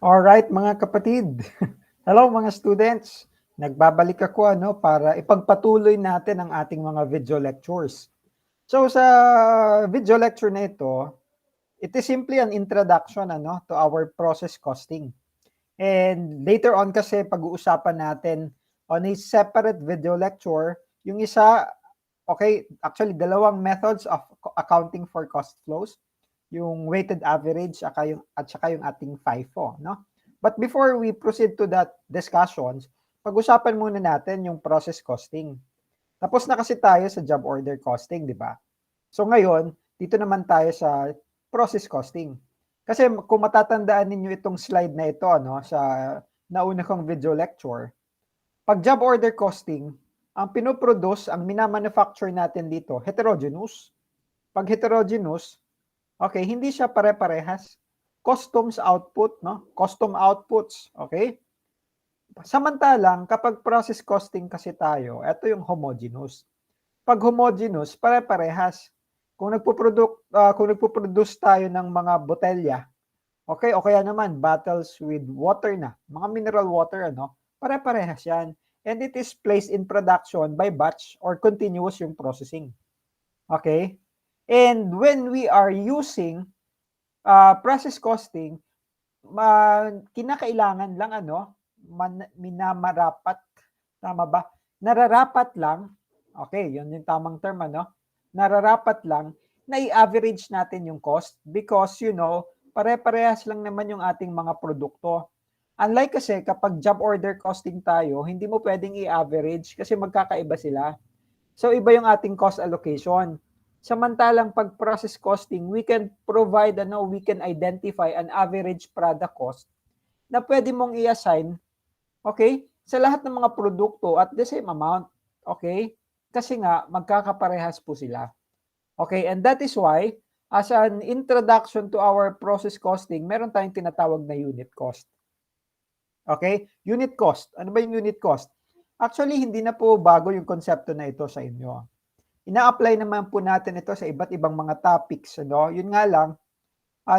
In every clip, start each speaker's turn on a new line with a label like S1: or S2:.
S1: Alright mga kapatid. Hello mga students. Nagbabalik ako para ipagpatuloy natin ang ating mga video lectures. So sa video lecture na ito, it is simply an introduction to our process costing. And later on kasi pag-uusapan natin on a separate video lecture, yung isa, okay, actually dalawang methods of accounting for cost flows, yung weighted average at saka yung ating FIFO, no? But before we proceed to that discussions, pag-usapan muna natin yung process costing. Tapos na kasi tayo sa job order costing, di ba? So ngayon, dito naman tayo sa process costing. Kasi kung matatandaan ninyo itong slide na ito sa nauna kong video lecture, pag job order costing, ang pinoproduce, ang minamanufacture natin dito, heterogeneous. Pag heterogeneous, okay, hindi siya pare-parehas. Customs output, no? Custom outputs, okay? Samantalang, kapag process costing kasi tayo, ito yung homogeneous. Pag homogeneous, pare-parehas. Kung nagpo-produce tayo ng mga botelya, okay, o kaya naman bottles with water na, mga mineral water, pare-parehas yan. And it is placed in production by batch or continuous yung processing. Okay? And when we are using process costing, kinakailangan lang minamarapat, tama ba? Nararapat lang, okay, yun yung tamang term, nararapat lang na i-average natin yung cost because, pare-parehas lang naman yung ating mga produkto. Unlike kasi kapag job order costing tayo, hindi mo pwedeng i-average kasi magkakaiba sila. So, iba yung ating cost allocation. Samantalang pag process costing, we can provide, we can identify an average product cost na pwede mong i-assign, okay, sa lahat ng mga produkto at the same amount, okay? Kasi nga, magkakaparehas po sila. Okay, and that is why, as an introduction to our process costing, meron tayong tinatawag na unit cost. Okay, unit cost. Ano ba yung unit cost? Actually, hindi na po bago yung konsepto na ito sa inyo. Ina-apply naman po natin ito sa iba't ibang mga topics. Yun nga lang,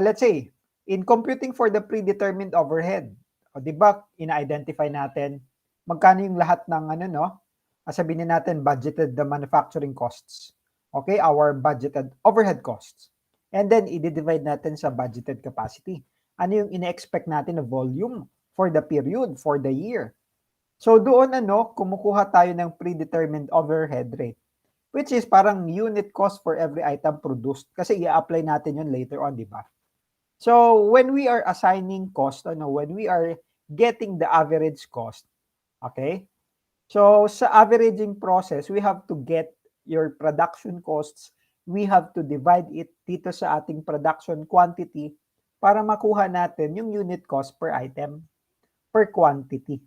S1: let's say, in computing for the predetermined overhead, o di ba, ina-identify natin magkano yung lahat ng sabihin natin budgeted the manufacturing costs. Okay, our budgeted overhead costs. And then, i-divide natin sa budgeted capacity. Ano yung ina-expect natin na volume for the period, for the year. So, doon kumukuha tayo ng predetermined overhead rate, which is parang unit cost for every item produced. Kasi i-apply natin yun later on, di ba? So, when we are assigning cost, when we are getting the average cost, okay? So, sa averaging process, we have to get your production costs. We have to divide it dito sa ating production quantity para makuha natin yung unit cost per item, per quantity.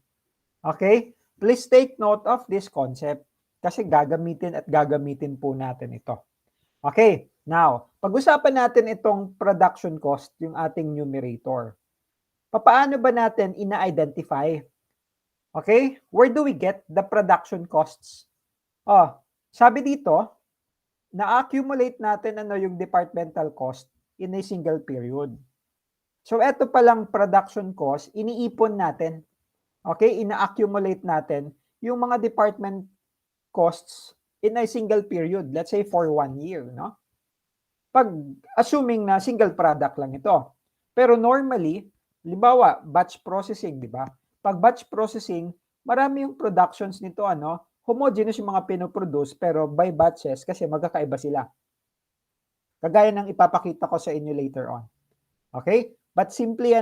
S1: Okay? Please take note of this concept kasi gagamitin po natin ito. Okay, now, pag-usapan natin itong production cost, yung ating numerator. Paano ba natin ina-identify? Okay, where do we get the production costs? Sabi dito, na-accumulate natin yung departmental cost in a single period. So, ito palang production cost, iniipon natin. Okay, ina-accumulate natin yung mga department costs in a single period, let's say for 1 year, no? Pag assuming na single product lang ito. Pero normally, halimbawa, batch processing, di ba? Pag batch processing, marami yung productions nito, homogeneous yung mga pinoproduce, pero by batches kasi magkakaiba sila. Kagaya ng ipapakita ko sa inyo later on. Okay? But simply,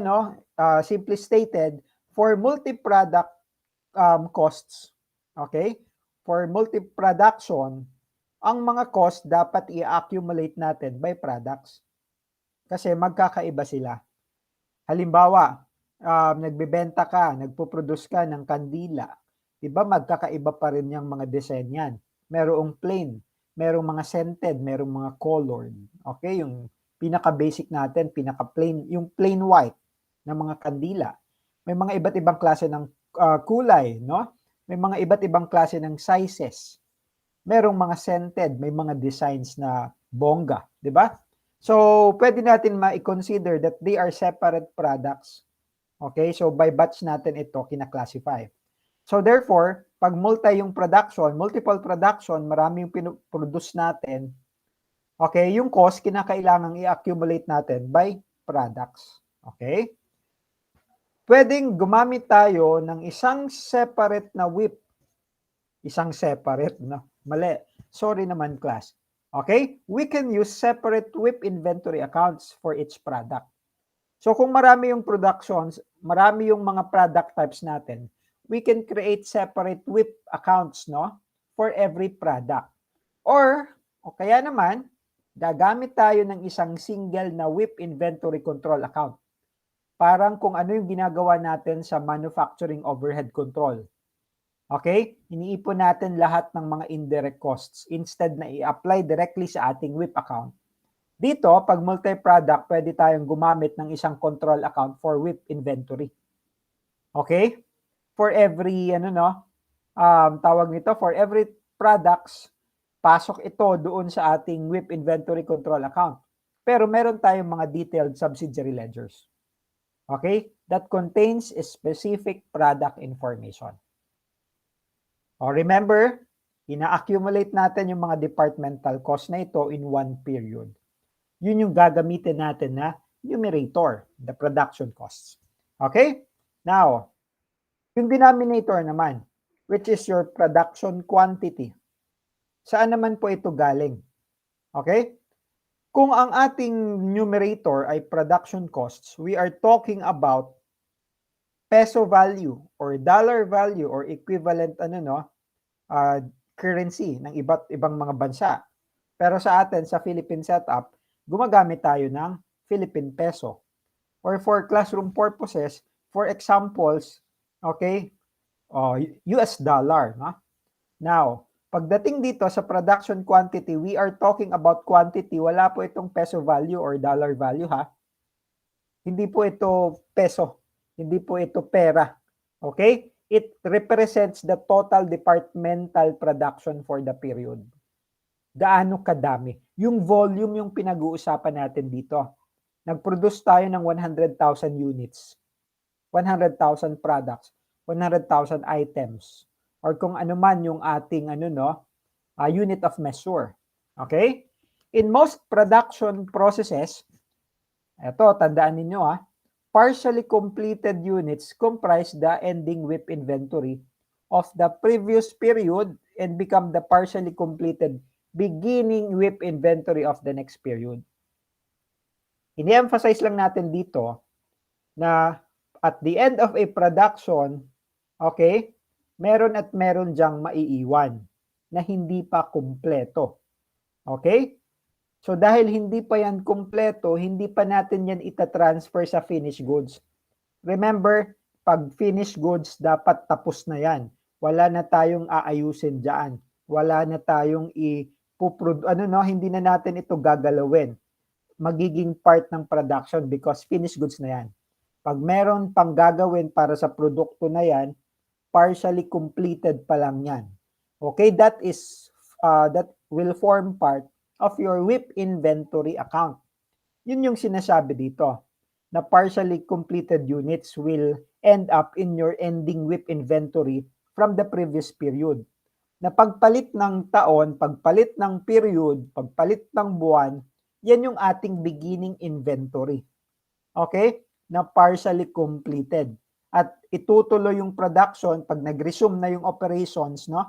S1: simply stated, for multi-product costs, okay? For multi-production, ang mga cost dapat i-accumulate natin by products. Kasi magkakaiba sila. Halimbawa, nagbebenta ka, nagpo-produce ka ng kandila. Diba magkakaiba pa rin yung mga design yan. Merong plain, merong mga scented, merong mga colored. Okay, yung pinaka-basic natin, pinaka-plain, yung plain white na mga kandila. May mga iba't ibang klase ng kulay, no? May mga iba't ibang klase ng sizes. Merong mga scented, may mga designs na bongga, di ba? So, pwede natin ma-consider that they are separate products. Okay? So, by batch natin ito kina-classify. So, therefore, pag multiple production, marami yung produce natin, okay, yung cost, kinakailangang i-accumulate natin by products. Okay? Pwedeng gumamit tayo ng isang separate na WIP. Isang separate, no? Mali. Sorry naman, class. Okay? We can use separate WIP inventory accounts for each product. So, kung marami yung productions, marami yung mga product types natin, we can create separate WIP accounts, no? For every product. Or, o kaya naman, gagamit tayo ng isang single na WIP inventory control account. Parang kung ano yung ginagawa natin sa manufacturing overhead control. Okay? Iniipon natin lahat ng mga indirect costs instead na i-apply directly sa ating WIP account. Dito, pag multi-product, pwede tayong gumamit ng isang control account for WIP inventory. Okay? For every, for every products, pasok ito doon sa ating WIP inventory control account. Pero meron tayong mga detailed subsidiary ledgers. Okay? That contains a specific product information. O remember, ina-accumulate natin yung mga departmental cost na ito in one period. Yun yung gagamitin natin na numerator, the production costs. Okay? Now, yung denominator naman, which is your production quantity. Saan naman po ito galing? Okay? Kung ang ating numerator ay production costs, we are talking about peso value or dollar value or equivalent currency ng iba't ibang mga bansa. Pero sa atin, sa Philippine setup, gumagamit tayo ng Philippine peso. Or for classroom purposes, for examples, okay, US dollar. No? Now, pagdating dito sa production quantity, we are talking about quantity. Wala po itong peso value or dollar value, ha? Hindi po ito peso. Hindi po ito pera. Okay? It represents the total departmental production for the period. Gaano kadami? Yung volume yung pinag-uusapan natin dito. Nag-produce tayo ng 100,000 units. 100,000 products. 100,000 items. Or kung ano man yung ating unit of measure. Okay? In most production processes, eto, tandaan ninyo partially completed units comprise the ending WIP inventory of the previous period and become the partially completed beginning WIP inventory of the next period. Ini-emphasize lang natin dito na at the end of a production, okay, meron at meron diyang maiiwan na hindi pa kumpleto. Okay? So dahil hindi pa yan kumpleto, hindi pa natin yan itatransfer sa finished goods. Remember, pag finished goods, dapat tapos na yan. Wala na tayong aayusin dyan. Wala na tayong hindi na natin ito gagalawin. Magiging part ng production because finished goods na yan. Pag meron pang gagawin para sa produkto na yan, partially completed pa lang yan. Okay, that will form part of your WIP inventory account. Yun yung sinasabi dito, na partially completed units will end up in your ending WIP inventory from the previous period. Na pagpalit ng taon, pagpalit ng period, pagpalit ng buwan, yan yung ating beginning inventory. Okay? Na partially completed. At itutuloy yung production pag nag-resume na yung operations, no?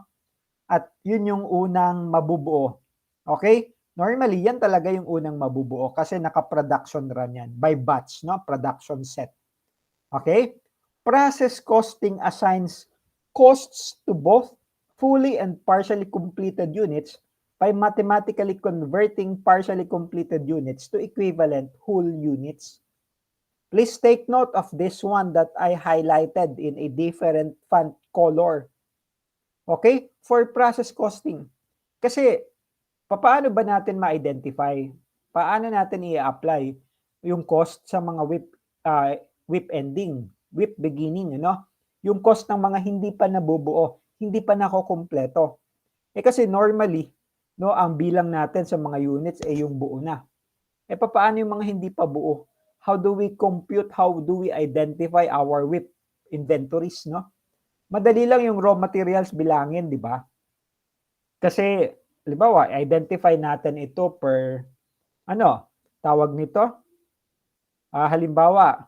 S1: At yun yung unang mabubuo. Okay? Normally, yan talaga yung unang mabubuo kasi naka-production run yan by batch, no? Production set. Okay? Process costing assigns costs to both fully and partially completed units by mathematically converting partially completed units to equivalent whole units. Please take note of this one that I highlighted in a different font color. Okay? For process costing. Kasi, paano ba natin ma-identify? Paano natin i-apply yung cost sa mga WIP ending, WIP beginning, yung cost ng mga hindi pa nabubuo, hindi pa nakokumpleto. Kasi normally, ang bilang natin sa mga units ay yung buo na. papaano yung mga hindi pa buo? How do we compute, how do we identify our WIP inventories, no? Madali lang yung raw materials bilangin, di ba? Kasi, halimbawa, identify natin ito per, tawag nito? Halimbawa,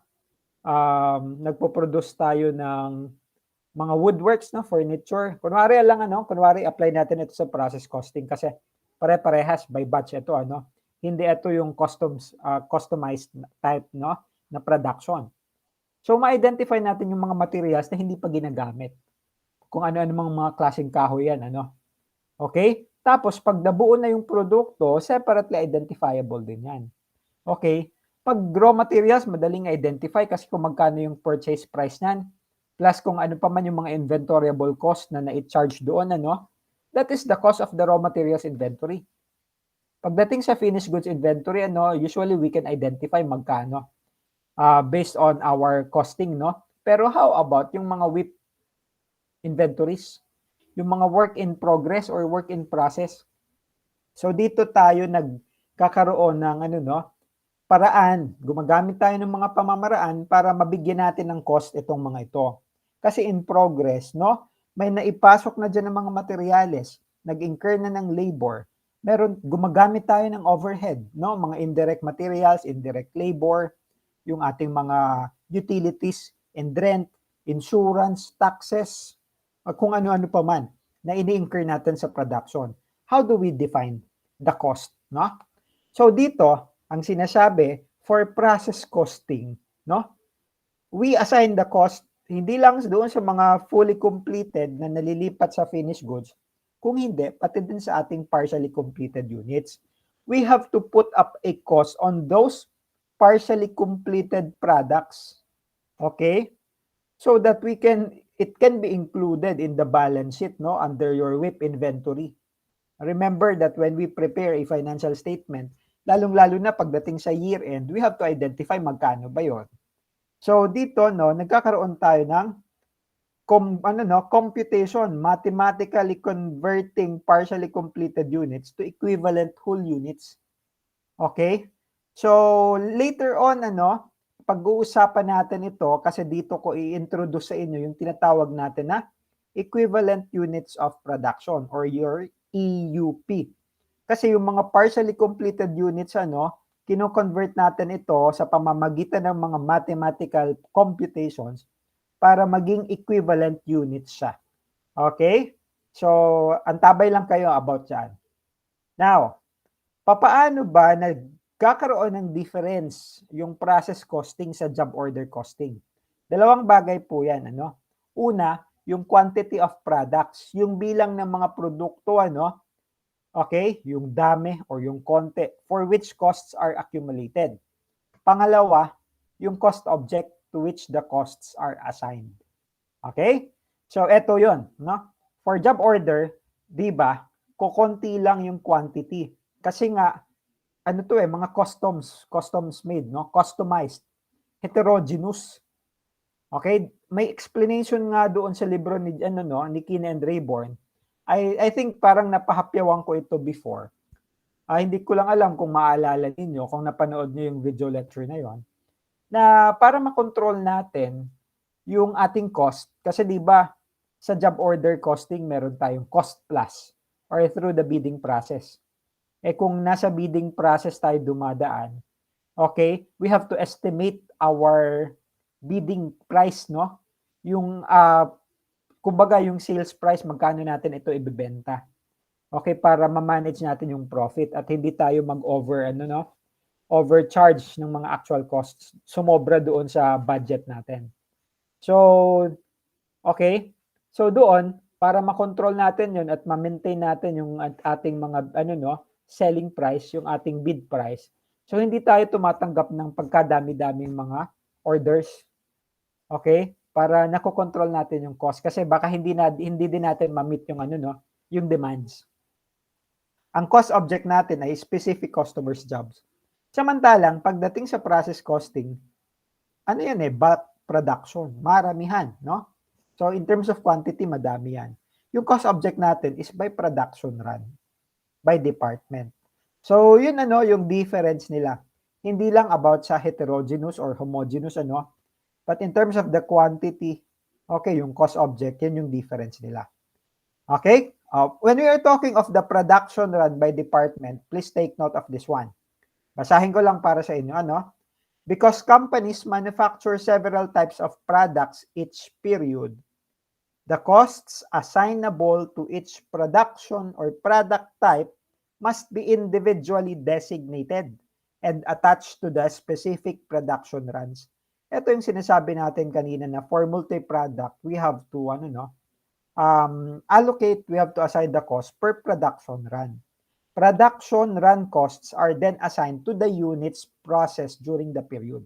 S1: nagpo-produce tayo ng mga woodworks, no, furniture. Kunwari apply natin ito sa process costing kasi pare-parehas by batch ito, Hindi ito yung customized type, no, na production. So ma-identify natin yung mga materials na hindi pa ginagamit. Kung ano-ano mga klaseng kahoy yan, Okay? Tapos pag nabuo na yung produkto, separately identifiable din yan. Okay? Pag raw materials, madaling identify kasi kung magkano yung purchase price niyan, plus kung ano pa man yung mga inventoriable cost na na-charge doon, that is the cost of the raw materials inventory. Pagdating sa finished goods inventory, usually we can identify magkano based on our costing, no? Pero how about yung mga WIP inventories? Yung mga work in progress or work in process? So dito tayo nagkakaroon ng paraan. Gumagamit tayo ng mga pamamaraan para mabigyan natin ng cost itong mga ito. Kasi in progress, may naipasok na dyan ng mga materyales, nag-incur na ng labor, gumagamit tayo ng overhead, mga indirect materials, indirect labor, yung ating mga utilities and rent, insurance, taxes, kung ano-ano pa man na ini-incur natin sa production. How do we define the cost, So dito, ang sinasabi, for process costing, we assign the cost hindi lang doon sa mga fully completed na nalilipat sa finished goods, kung hindi, pati din sa ating partially completed units. We have to put up a cost on those partially completed products. Okay? So that it can be included in the balance sheet, under your WIP inventory. Remember that when we prepare a financial statement, lalong-lalo na pagdating sa year-end, we have to identify magkano ba yon. So dito, nagkakaroon tayo ng computation, mathematically converting partially completed units to equivalent whole units. Okay? So later on, pag-uusapan natin ito kasi dito ko i-introduce sa inyo yung tinatawag natin na equivalent units of production or your EUP. Kasi yung mga partially completed units, kino-convert natin ito sa pamamagitan ng mga mathematical computations para maging equivalent units siya. Okay? So, antabay lang kayo about yan. Now, papaano ba nagkakaroon ng difference yung process costing sa job order costing? Dalawang bagay po yan, Una, yung quantity of products, yung bilang ng mga produkto, Okay, yung dami or yung konti for which costs are accumulated. Pangalawa, yung cost object to which the costs are assigned. Okay? So ito 'yon, For job order, 'di ba? Kukonti lang yung quantity. Kasi nga mga customs made, customized, heterogeneous. Okay? May explanation nga doon sa libro ni Kina and Rayborn. I think parang napahapyawan ko ito before. Hindi ko lang alam kung maalala ninyo, kung napanood niyo yung video lecture na yon, na para makontrol natin yung ating cost, kasi di ba sa job order costing meron tayong cost plus or through the bidding process. Kung nasa bidding process tayo dumadaan, okay, we have to estimate our bidding price, yung kumbaga yung sales price, magkano natin ito ibebenta. Okay, para ma-manage natin yung profit at hindi tayo overcharge ng mga actual costs. Sumobra doon sa budget natin. So, okay. So doon, para makontrol natin yun at ma-maintain natin yung ating mga selling price, yung ating bid price. So hindi tayo tumatanggap ng pagkadami-daming mga orders. Okay? Para nakokontrol natin yung cost kasi baka hindi din natin ma-meet yung yung demands. Ang cost object natin ay specific customers' jobs. Samantalang pagdating sa process costing, bulk production, maramihan, So in terms of quantity, madami yan. Yung cost object natin is by production run, by department. So yun yung difference nila. hindi lang about sa heterogeneous or homogeneous, ano, but in terms of the quantity, okay, yung cost object, yan yung difference nila. Okay? When we are talking of the production run by department, please take note of this one. Basahin ko lang para sa inyo, ano? Because companies manufacture several types of products each period, the costs assignable to each production or product type must be individually designated and attached to the specific production runs. Ito yung sinasabi natin kanina na for multi-product, we have to allocate, we have to assign the cost per production run. Production run costs are then assigned to the units processed during the period.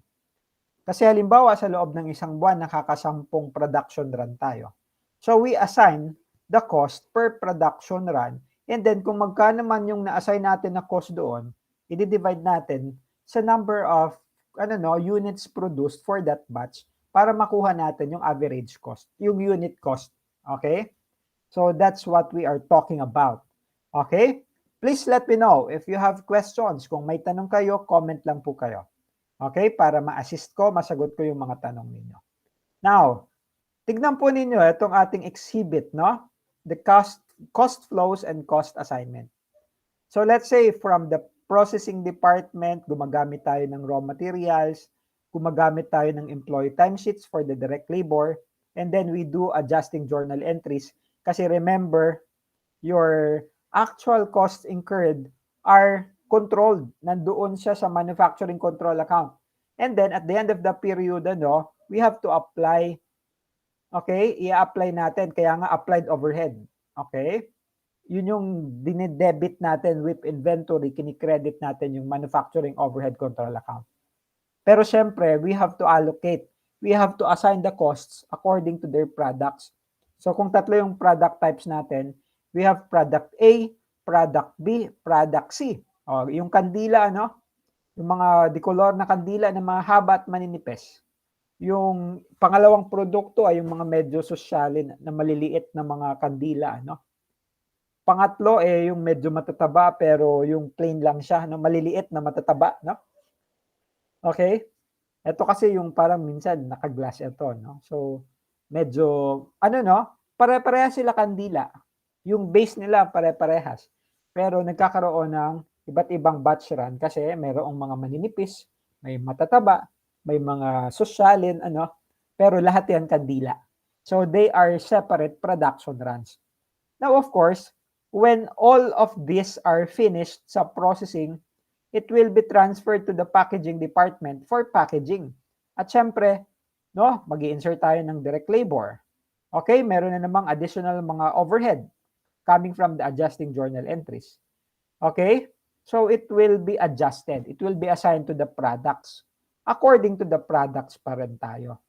S1: Kasi halimbawa sa loob ng isang buwan, nakakasampung production run tayo. So we assign the cost per production run, and then kung magkano man yung na-assign natin na cost doon, i-divide natin sa number of units produced for that batch para makuha natin yung average cost, yung unit cost. Okay? So that's what we are talking about. Okay? Please let me know if you have questions. Kung may tanong kayo, comment lang po kayo. Okay? Para ma-assist ko, masagot ko yung mga tanong ninyo. Now, tignan po ninyo itong ating exhibit, no? The cost flows and cost assignment. So let's say from the processing department, gumagamit tayo ng raw materials, gumagamit tayo ng employee timesheets for the direct labor, and then we do adjusting journal entries. Kasi remember, your actual costs incurred are controlled. Nandoon siya sa manufacturing control account. And then at the end of the period, we have to apply, okay, i-apply natin. Kaya nga applied overhead. Okay? Yun yung dinidebit natin with inventory, kinikredit natin yung manufacturing overhead control account. Pero syempre, we have to allocate. We have to assign the costs according to their products. So kung tatlo yung product types natin, we have product A, product B, product C. O, yung kandila, yung mga dikolor na kandila na mahaba at maninipis. Yung pangalawang produkto ay yung mga medyo sosyalin na maliliit na mga kandila, Pangatlo yung medyo matataba pero yung plain lang siya, maliliit na matataba, Okay? Ito kasi yung parang minsan naka-glass ito, So medyo pare-parehas sila kandila. Yung base nila pare-parehas. Pero nagkakaroon ng iba't ibang batch run kasi mayroong mga maninipis, may matataba, may mga sosyalin, pero lahat yan kandila. So they are separate production runs. Now of course, when all of these are finished sa processing, it will be transferred to the packaging department for packaging. At syempre, mag-i-insert tayo ng direct labor. Okay, meron na namang additional mga overhead coming from the adjusting journal entries. Okay, so it will be adjusted. It will be assigned to the products. According to the products pa rin tayo.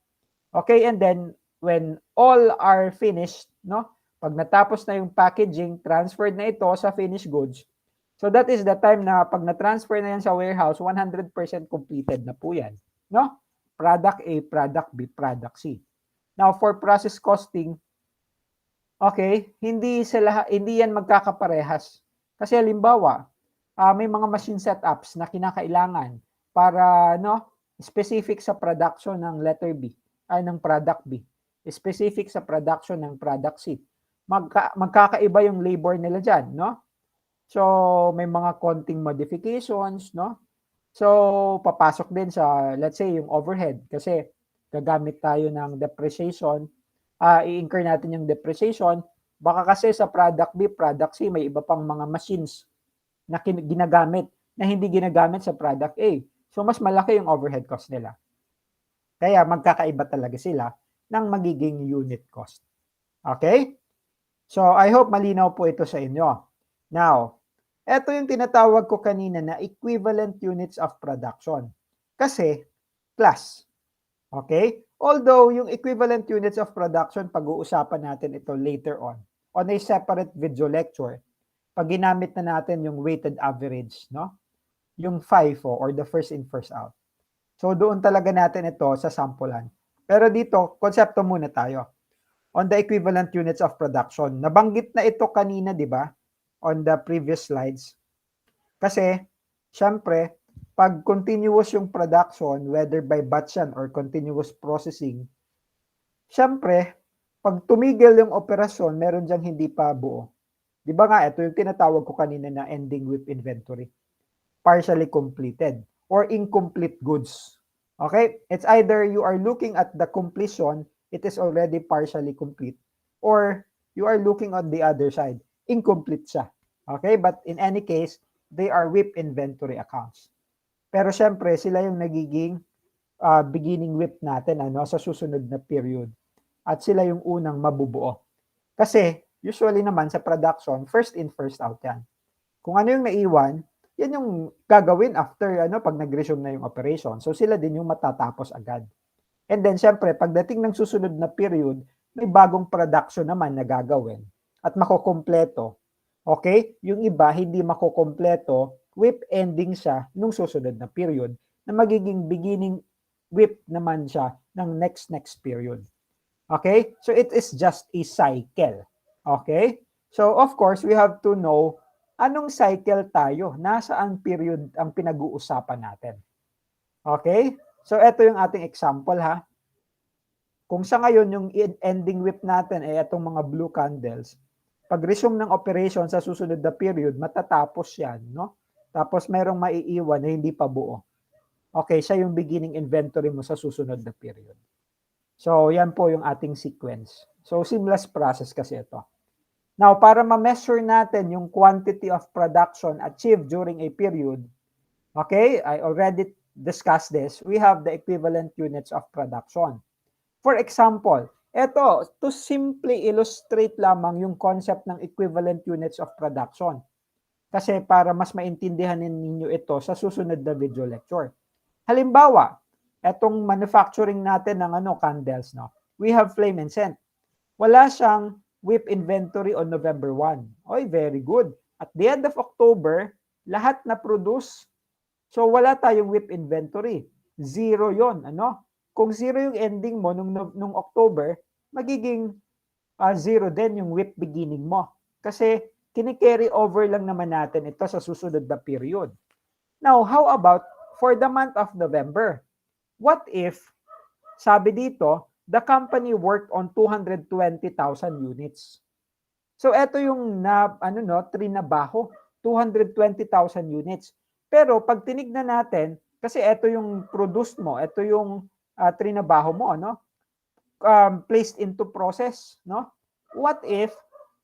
S1: Okay, and then when all are finished, pag natapos na yung packaging, transferred na ito sa finished goods. So that is the time na pag na-transfer na yan sa warehouse, 100% completed na po yan. Product A, product B, product C. Now, for process costing, okay, hindi yan magkakaparehas. Kasi halimbawa, may mga machine setups na kinakailangan para specific sa production ng letter B, ng product B. Specific sa production ng product C. Magkakaiba yung labor nila dyan, So, may mga konting modifications, So, papasok din sa, let's say, yung overhead. Kasi, gagamit tayo ng depreciation. I-incur natin yung depreciation. Baka kasi sa product B, product C, may iba pang mga machines na ginagamit na hindi ginagamit sa product A. So, mas malaki yung overhead cost nila. Kaya, magkakaiba talaga sila ng magiging unit cost. Okay? So, I hope malinaw po ito sa inyo. Now, ito yung tinatawag ko kanina na equivalent units of production. Kasi, class. Okay? Although, yung equivalent units of production, pag-uusapan natin ito later on a separate video lecture, pag ginamit na natin yung weighted average, yung FIFO or the first in, first out. So, doon talaga natin ito sa sampulan. Pero dito, konsepto muna tayo. On the equivalent units of production. Nabanggit na ito kanina, di ba? On the previous slides. Kasi, syempre, pag continuous yung production, whether by batch yan or continuous processing, syempre, pag tumigil yung operasyon, meron diyang hindi pa buo. Di ba nga, ito yung tinatawag ko kanina na ending WIP inventory. Partially completed or incomplete goods. Okay? It's either you are looking at the completion, it is already partially complete, or you are looking on the other side, incomplete siya. Okay? But in any case, they are WIP inventory accounts. Pero syempre, sila yung nagiging beginning WIP natin sa susunod na period. At sila yung unang mabubuo. Kasi, usually naman sa production, first in, first out yan. Kung ano yung naiwan, yan yung gagawin after pag nag-resume na yung operation. So sila din yung matatapos agad. And then syempre, pagdating ng susunod na period, may bagong production naman na gagawin at makokompleto. Okay? Yung iba hindi makokompleto, WIP ending siya nung susunod na period na magiging beginning WIP naman siya ng next period. Okay? So it is just a cycle. Okay? So of course, we have to know anong cycle tayo, nasaan period ang pinag-uusapan natin. Okay? So ito yung ating example ha. Kung sa ngayon yung ending WIP natin ay itong mga blue candles, pag resume ng operation sa susunod na period, matatapos yan, no? Tapos merong maiiwan na hindi pa buo. Okay, siya yung beginning inventory mo sa susunod na period. So, yan po yung ating sequence. So, seamless process kasi ito. Now, para ma-measure natin yung quantity of production achieved during a period, okay, I already discussed this. We have the equivalent units of production. For example, ito, to simply illustrate lamang yung concept ng equivalent units of production. Kasi para mas maintindihan ninyo ito sa susunod na video lecture. Halimbawa, etong manufacturing natin ng candles, no? We have flame and scent. Wala siyang WIP inventory on November 1. Oy, very good. At the end of October, lahat na produce. So wala tayong WIP inventory. Zero 'yon, Kung zero yung ending mo nung October, magiging zero din yung WIP beginning mo. Kasi kini-carry over lang naman natin ito sa susunod na period. Now, how about for the month of November? What if, sabi dito, the company worked on 220,000 units. So ito yung trinabaho, 220,000 units. Pero pag tinignan natin, kasi ito yung produce mo, ito yung trinabaho mo, placed into process, no? What if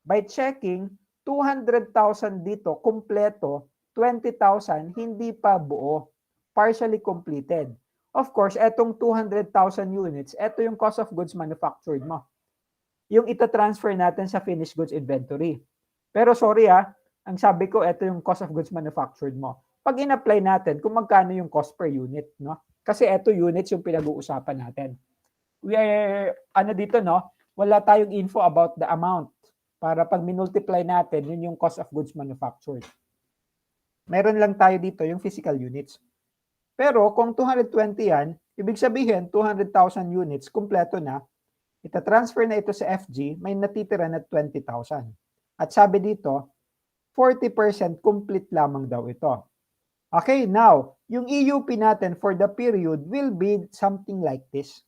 S1: by checking 200,000 dito kumpleto, 20,000 hindi pa buo, partially completed. Of course, etong 200,000 units, ito yung cost of goods manufactured mo. Yung ita-transfer natin sa finished goods inventory. Pero sorry ang sabi ko, ito yung cost of goods manufactured mo. Pag in-apply natin, kung magkano yung cost per unit, no? Kasi ito units yung pinag-uusapan natin. We are, dito, no? Wala tayong info about the amount. Para pag minultiply natin, yun yung cost of goods manufactured. Meron lang tayo dito yung physical units. Pero kung 220 yan, ibig sabihin 200,000 units, kumpleto na, ita-transfer na ito sa FG, may natitira na 20,000. At sabi dito, 40% complete lamang daw ito. Okay, now, yung EUP natin for the period will be something like this.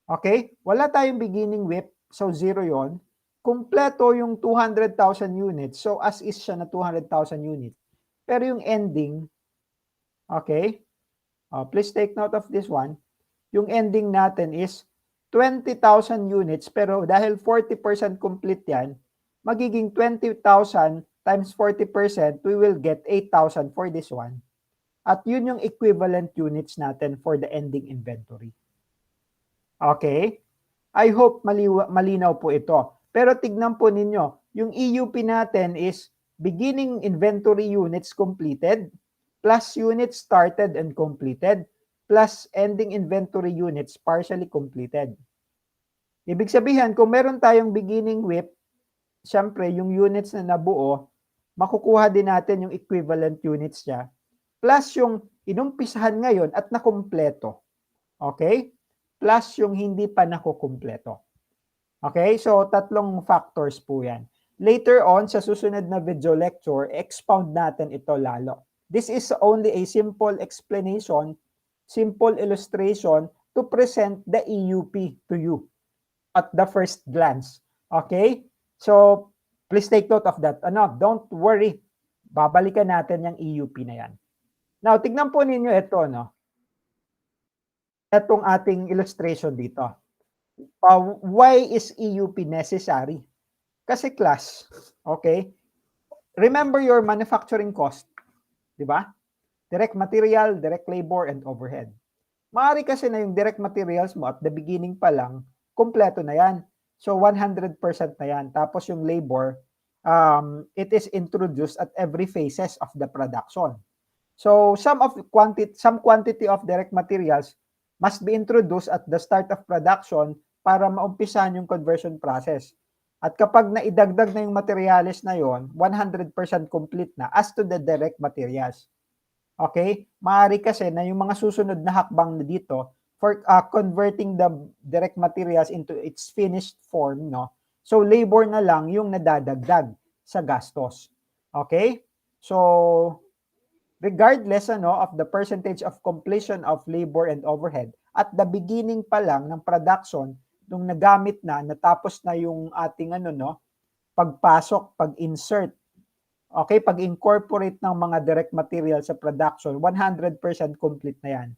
S1: Okay, wala tayong beginning WIP, so zero yon. Kumpleto yung 200,000 units, so as is siya na 200,000 units. Pero yung ending, okay, please take note of this one. Yung ending natin is 20,000 units, pero dahil 40% complete yan, magiging 20,000 times 40%, we will get 8,000 for this one. At yun yung equivalent units natin for the ending inventory. Okay? I hope malinaw po ito. Pero tignan po ninyo, yung EUP natin is beginning inventory units completed, plus units started and completed, plus ending inventory units partially completed. Ibig sabihin, kung meron tayong beginning WIP, syempre yung units na nabuo, makukuha din natin yung equivalent units niya, plus yung inumpisahan ngayon at nakumpleto. Okay? Plus yung hindi pa nakukumpleto. Okay? So, tatlong factors po yan. Later on, sa susunod na video lecture, expound natin ito lalo. This is only a simple explanation, simple illustration to present the EUP to you at the first glance. Okay? So, please take note of that. Don't worry. Babalikan natin yung EUP na yan. Now, tignan po ninyo ito, no? Itong ating illustration dito. Why is EUP necessary? Kasi class, okay? Remember your manufacturing cost, di ba? Direct material, direct labor, and overhead. Maaari kasi na yung direct materials mo at the beginning pa lang, kompleto na yan. So 100% na yan. Tapos yung labor, it is introduced at every phases of the production. So some quantity of direct materials must be introduced at the start of production para maumpisahan yung conversion process. At kapag naidagdag na yung materials na yon, 100% complete na as to the direct materials. Okay? Maaari kasi na yung mga susunod na hakbang na dito for converting the direct materials into its finished form, no? So labor na lang yung nadadagdag sa gastos. Okay? So regardless of the percentage of completion of labor and overhead, at the beginning pa lang ng production, nung nagamit na, natapos na yung ating pagpasok, pag-insert, okay, pag-incorporate ng mga direct material sa production, 100% complete na yan.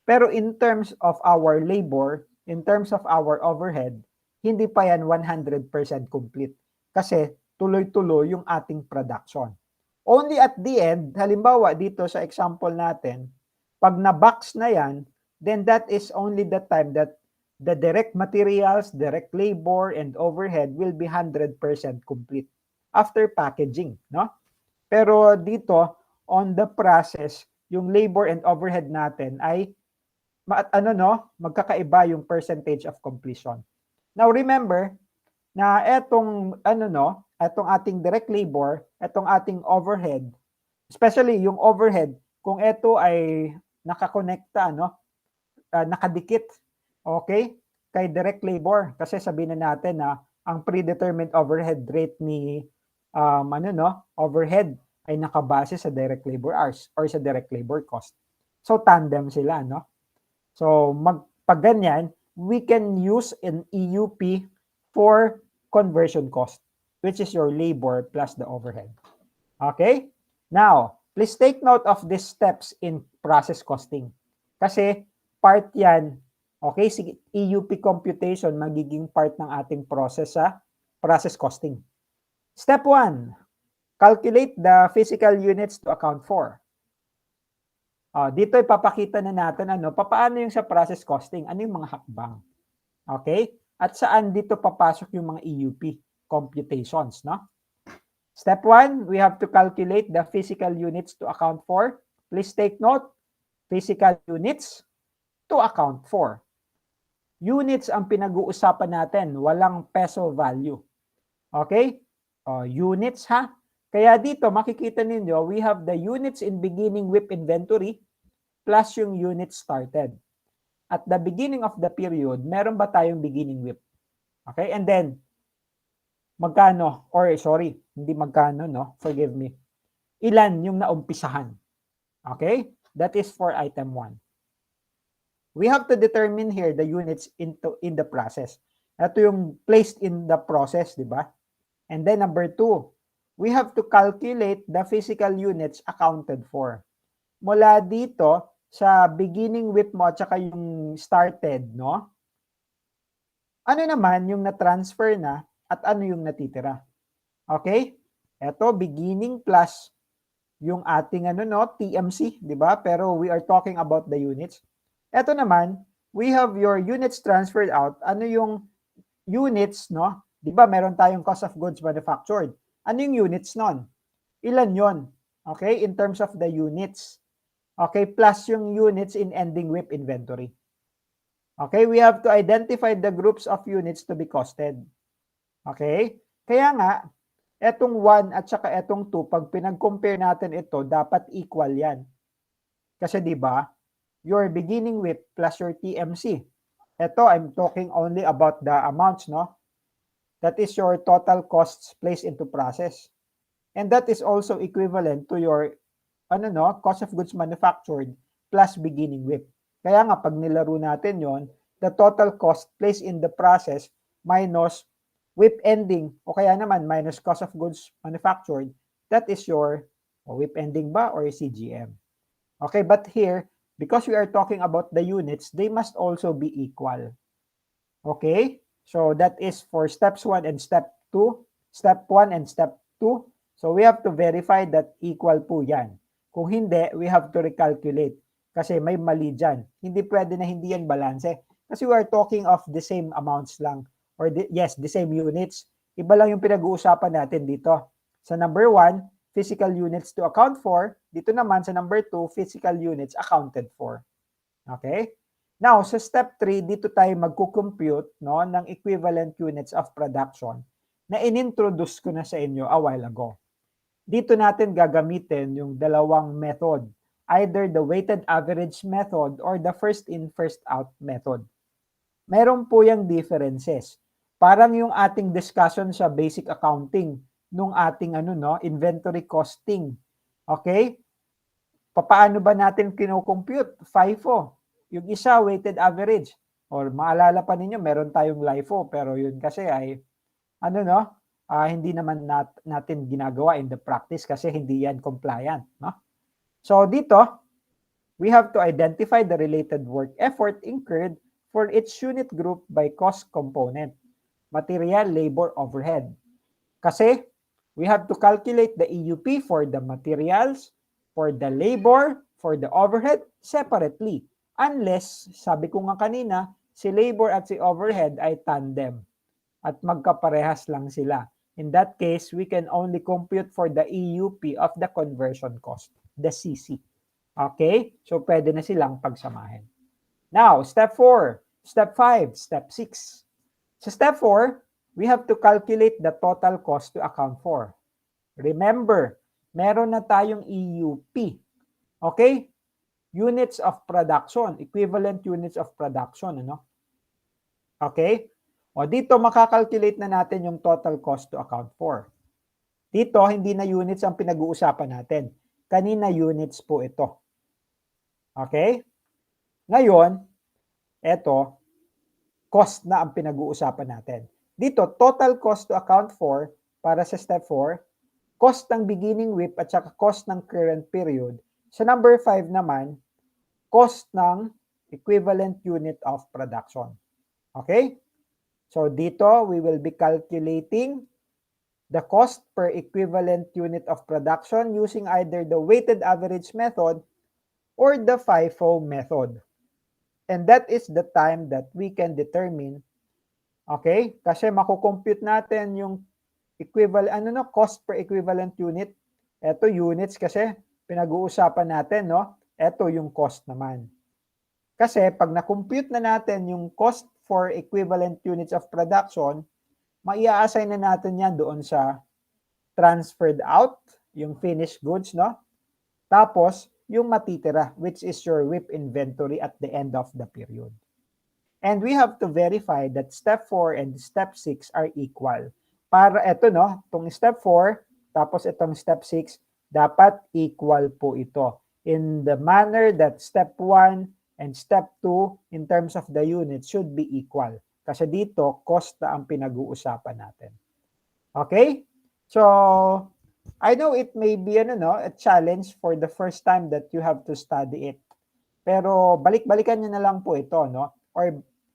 S1: Pero in terms of our labor, in terms of our overhead, hindi pa yan 100% complete. Kasi tuloy-tuloy yung ating production. Only at the end, halimbawa dito sa example natin, pag na-box na yan, then that is only the time that the direct materials, direct labor, and overhead will be 100% complete after packaging, no? Pero dito, on the process, yung labor and overhead natin ay magkakaiba yung percentage of completion. Now remember na etong ating direct labor, etong ating overhead, especially yung overhead, kung ito ay nakakonekta, nakadikit, okay, kay direct labor, kasi sabihin na natin na ang predetermined overhead rate ni overhead ay nakabase sa direct labor hours or sa direct labor cost. So tandem sila, no? So pag ganyan, we can use an EUP for conversion cost, which is your labor plus the overhead. Okay? Now, please take note of these steps in process costing. Kasi part yan, okay, sige, EUP computation magiging part ng ating process sa process costing. Step 1, calculate the physical units to account for. Dito ipapakita na natin paano yung sa process costing, ano yung mga hakbang. Okay? At saan dito papasok yung mga EUP computations, no? Step 1, we have to calculate the physical units to account for. Please take note, physical units to account for. Units ang pinag-uusapan natin, walang peso value. Okay? Units ha. Kaya dito makikita ninyo, we have the units in beginning WIP inventory plus yung units started. At the beginning of the period, meron ba tayong beginning WIP? Okay? And then, magkano? Or sorry, hindi magkano, no? Forgive me. Ilan yung naumpisahan? Okay? That is for item 1. We have to determine here the units in the process. Ito yung placed in the process, di ba? And then number 2, we have to calculate the physical units accounted for. Mula dito, sa beginning WIP mo at saka yung started, no? Ano naman yung na-transfer na at ano yung natitira? Okay? Ito, beginning plus yung ating TMC, di ba? Pero we are talking about the units. Ito naman, we have your units transferred out. Ano yung units, no? Di ba meron tayong cost of goods manufactured? Ano yung units nun? Ilan yon? Okay? In terms of the units. Okay? Plus yung units in ending WIP inventory. Okay? We have to identify the groups of units to be costed. Okay? Kaya nga, etong 1 at saka etong 2, pag pinag-compare natin ito, dapat equal yan. Kasi di ba, your beginning WIP plus your TMC. Ito, I'm talking only about the amounts, no? That is your total costs placed into process. And that is also equivalent to your cost of goods manufactured plus beginning WIP. Kaya nga, pag nilaro natin yon, the total cost placed in the process minus WIP ending, o kaya naman minus cost of goods manufactured, that is your WIP ending ba or CGM. Okay, but here, because we are talking about the units, they must also be equal. Okay, so that is for steps 1 and step 2, step 1 and step 2. So we have to verify that equal po yan. Kung hindi, we have to recalculate kasi may mali dyan. Hindi pwede na hindi yan balanse. Kasi we are talking of the same amounts lang or the same units. Iba lang yung pinag-uusapan natin dito. Sa number 1, physical units to account for. Dito naman sa number 2, physical units accounted for. Okay? Now, sa step 3, dito tayo magkukompute ng equivalent units of production na inintroduce ko na sa inyo a while ago. Dito natin gagamitin yung dalawang method, either the weighted average method or the first in, first out method. Meron po yung differences. Parang yung ating discussion sa basic accounting nung ating inventory costing. Okay? Paano ba natin kinocompute? FIFO. Yung isa, weighted average. Or maalala pa ninyo, meron tayong LIFO, pero yun kasi ay, hindi naman natin ginagawa in the practice kasi hindi yan compliant. No? So dito, we have to identify the related work effort incurred for each unit group by cost component, material, labor, overhead. Kasi we have to calculate the EUP for the materials, for the labor, for the overhead separately. Unless, sabi ko nga kanina, si labor at si overhead ay tandem at magkaparehas lang sila. In that case, we can only compute for the EUP of the conversion cost, the CC. Okay? So, pwede na silang pagsamahin. Now, step 4, step 5, step 6. Sa step 4, we have to calculate the total cost to account for. Remember, meron na tayong EUP. Okay? Units of production, equivalent units of production, Okay? O dito makakalculate na natin yung total cost to account for. Dito hindi na units ang pinag-uusapan natin. Kanina units po ito. Okay? Ngayon, ito cost na ang pinag-uusapan natin. Dito total cost to account for para sa step 4, cost ng beginning WIP at saka cost ng current period. Sa number 5 naman, cost ng equivalent unit of production. Okay? So dito, we will be calculating the cost per equivalent unit of production using either the weighted average method or the FIFO method. And that is the time that we can determine, okay? Kasi makukompute natin yung equivalent, cost per equivalent unit. Ito units kasi pinag-uusapan natin, Ito yung cost naman. Kasi pag na-compute na natin yung cost for equivalent units of production, mai-assign na natin yan doon sa transferred out, yung finished goods, Tapos, yung matitira, which is your WIP inventory at the end of the period. And we have to verify that step 4 and step 6 are equal. Para ito, itong step 4, tapos itong step 6, dapat equal po ito. In the manner that step 1 and step 2, in terms of the unit, should be equal. Kasi dito, cost na ang pinag-uusapan natin. Okay? So, I know it may be a challenge for the first time that you have to study it. Pero balik-balikan nyo na lang po ito, Or,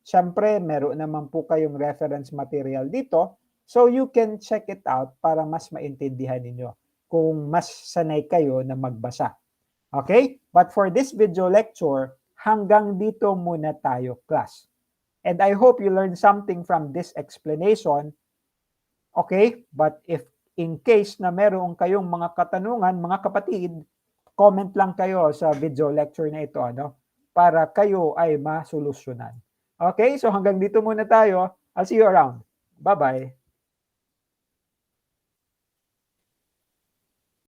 S1: syempre, meron naman po kayong reference material dito. So, you can check it out para mas maintindihan ninyo kung mas sanay kayo na magbasa. Okay? But for this video lecture, hanggang dito muna tayo, class. And I hope you learned something from this explanation. Okay? But if in case na meron kayong mga katanungan, mga kapatid, comment lang kayo sa video lecture na ito, para kayo ay masolusyonan. Okay? So hanggang dito muna tayo. I'll see you around. Bye-bye.